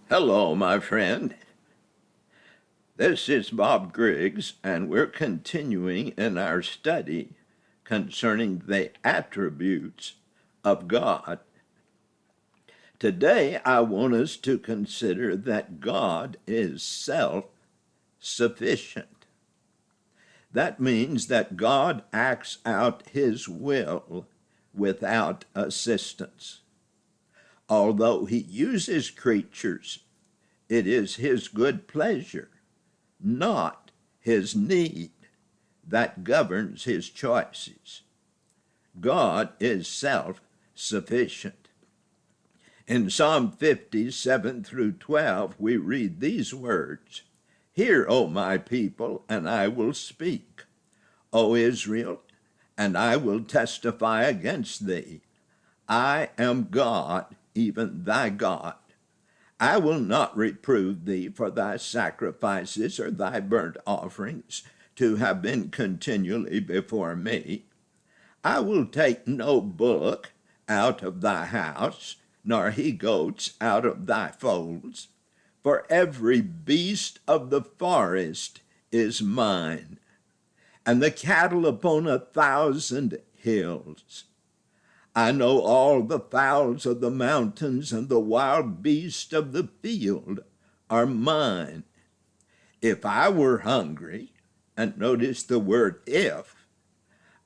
Hello, my friend. This is Bob Griggs, and we're continuing in our study concerning the attributes of God. Today, I want us to consider that God is self-sufficient. That means that God acts out his will without assistance. Although he uses creatures, it is his good pleasure, not his need, that governs his choices. God is self-sufficient. In Psalm 57 through 12, we read these words, "Hear, O my people, and I will speak. O Israel, and I will testify against thee. I am God, even thy God. I will not reprove thee for thy sacrifices or thy burnt offerings to have been continually before me. I will take no bullock out of thy house, nor he-goats out of thy folds. For every beast of the forest is mine, and the cattle upon 1,000 hills. I know all the fowls of the mountains, and the wild beasts of the field are mine. If I were hungry," and notice the word if,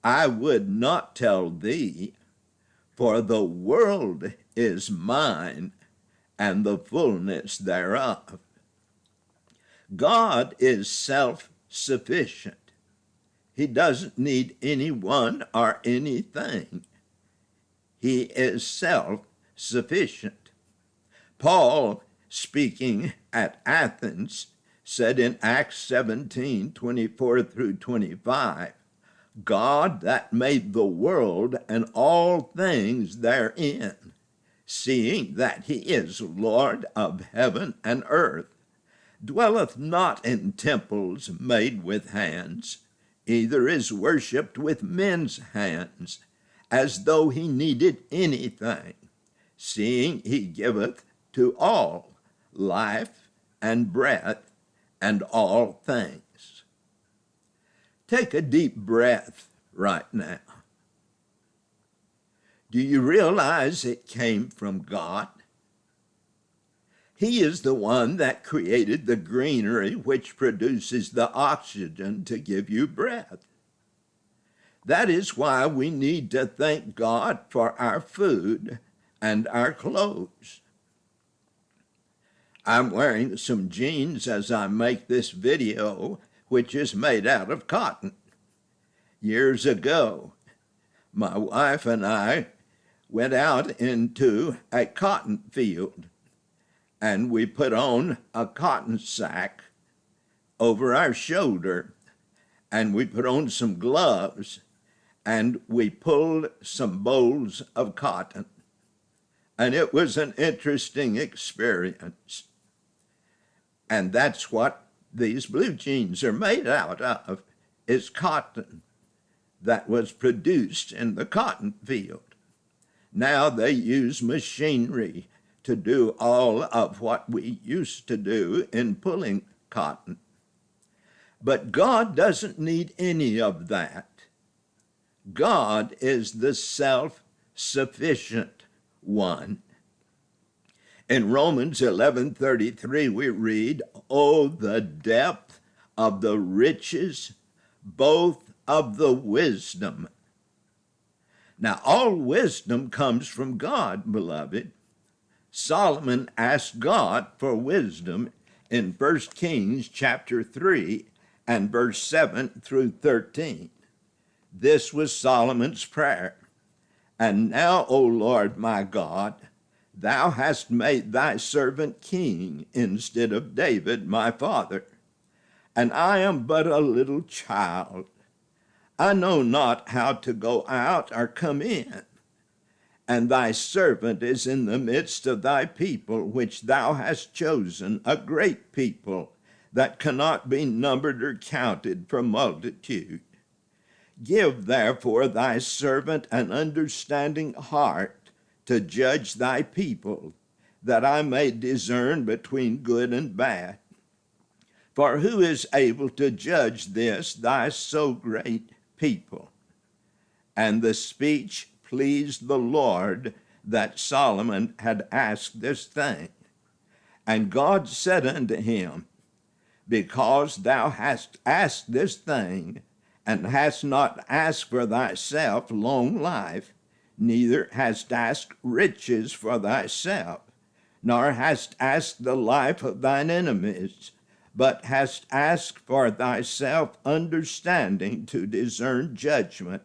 "I would not tell thee, for the world is mine, and the fullness thereof." God is self-sufficient. He doesn't need anyone or anything. He is self-sufficient. Paul, speaking at Athens, said in Acts 17:24 through 25, "God that made the world and all things therein, seeing that he is Lord of heaven and earth, dwelleth not in temples made with hands, either is worshipped with men's hands, as though he needed anything, seeing he giveth to all life and breath and all things." Take a deep breath right now. Do you realize it came from God? He is the one that created the greenery which produces the oxygen to give you breath. That is why we need to thank God for our food and our clothes. I'm wearing some jeans as I make this video, which is made out of cotton. Years ago, my wife and I went out into a cotton field, and we put on a cotton sack over our shoulder, and we put on some gloves, and we pulled some bolls of cotton. And it was an interesting experience. And that's what these blue jeans are made out of, is cotton that was produced in the cotton field. Now they use machinery to do all of what we used to do in pulling cotton. But God doesn't need any of that. God is the self-sufficient one. In Romans 11:33 we read, "Oh, the depth of the riches, both of the wisdom." Now, all wisdom comes from God, beloved. Solomon asked God for wisdom in 1 Kings chapter 3 and verse 7 through 13. This was Solomon's prayer. "And now, O Lord my God, thou hast made thy servant king instead of David my father, and I am but a little child. I know not how to go out or come in. And thy servant is in the midst of thy people, which thou hast chosen, a great people that cannot be numbered or counted for multitude. Give therefore thy servant an understanding heart to judge thy people, that I may discern between good and bad. For who is able to judge this, thy so great people? And the speech pleased the Lord that Solomon had asked this thing. And God said unto him, because thou hast asked this thing, and hast not asked for thyself long life, neither hast asked riches for thyself, nor hast asked the life of thine enemies, but hast asked for thyself understanding to discern judgment.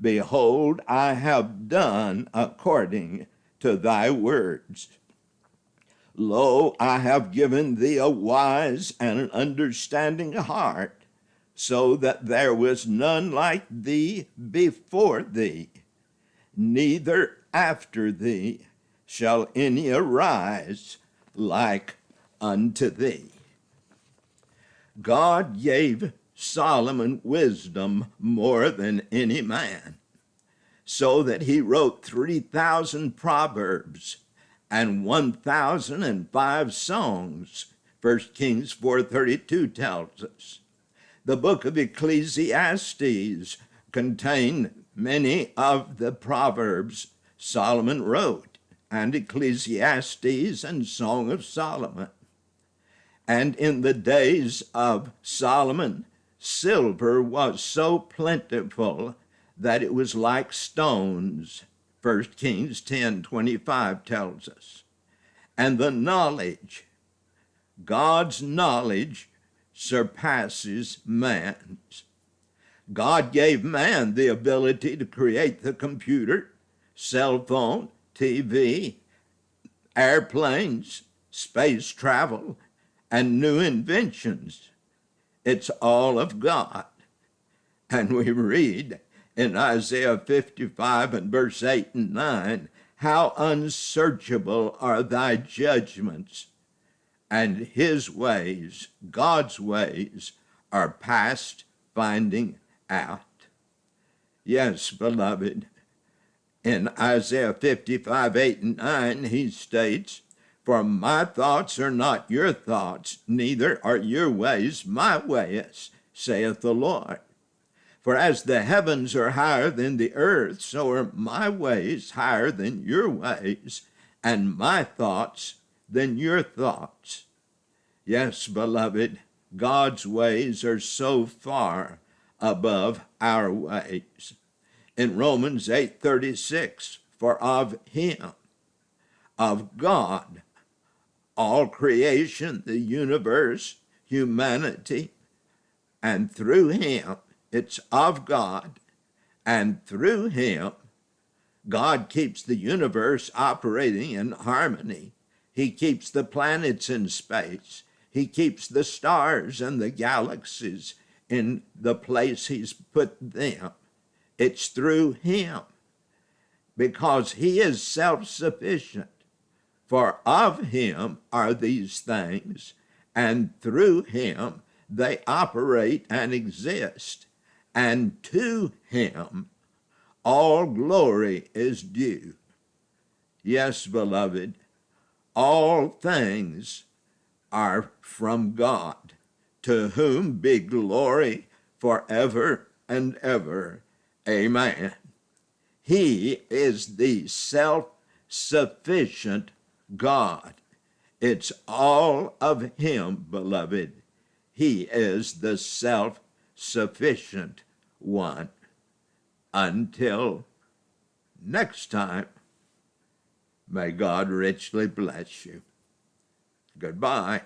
Behold, I have done according to thy words. Lo, I have given thee a wise and an understanding heart, so that there was none like thee before thee, neither after thee shall any arise like unto thee. God gave Solomon wisdom more than any man, so that he wrote 3,000 proverbs and 1,005 songs. 1 Kings 4:32 tells us. The book of Ecclesiastes contained many of the proverbs Solomon wrote, and Ecclesiastes and Song of Solomon. And in the days of Solomon, silver was so plentiful that it was like stones. 1 Kings 10:25 tells us. And the knowledge, God's knowledge, surpasses man's. God gave man the ability to create the computer, cell phone, TV, airplanes, space travel, and new inventions. It's all of God. And we read in Isaiah 55 and verse 8 and 9, how unsearchable are thy judgments, and his ways, God's ways, are past finding out. Yes, beloved, in Isaiah 55, 8 and 9, he states, for my thoughts are not your thoughts, neither are your ways my ways, saith the Lord. For as the heavens are higher than the earth, so are my ways higher than your ways, and my thoughts than your thoughts. Yes, beloved, God's ways are so far above our ways. In Romans 8:36, for of him, of God, all creation, the universe, humanity, and through him, it's of God, and through him, God keeps the universe operating in harmony. He keeps the planets in space. He keeps the stars and the galaxies in the place he's put them. It's through him, because he is self-sufficient. For of him are these things, and through him they operate and exist, and to him all glory is due. Yes, beloved, all things are from God, to whom be glory forever and ever. Amen. He is the self-sufficient God. It's all of him, beloved. He is the self-sufficient one. Until next time, may God richly bless you. Goodbye.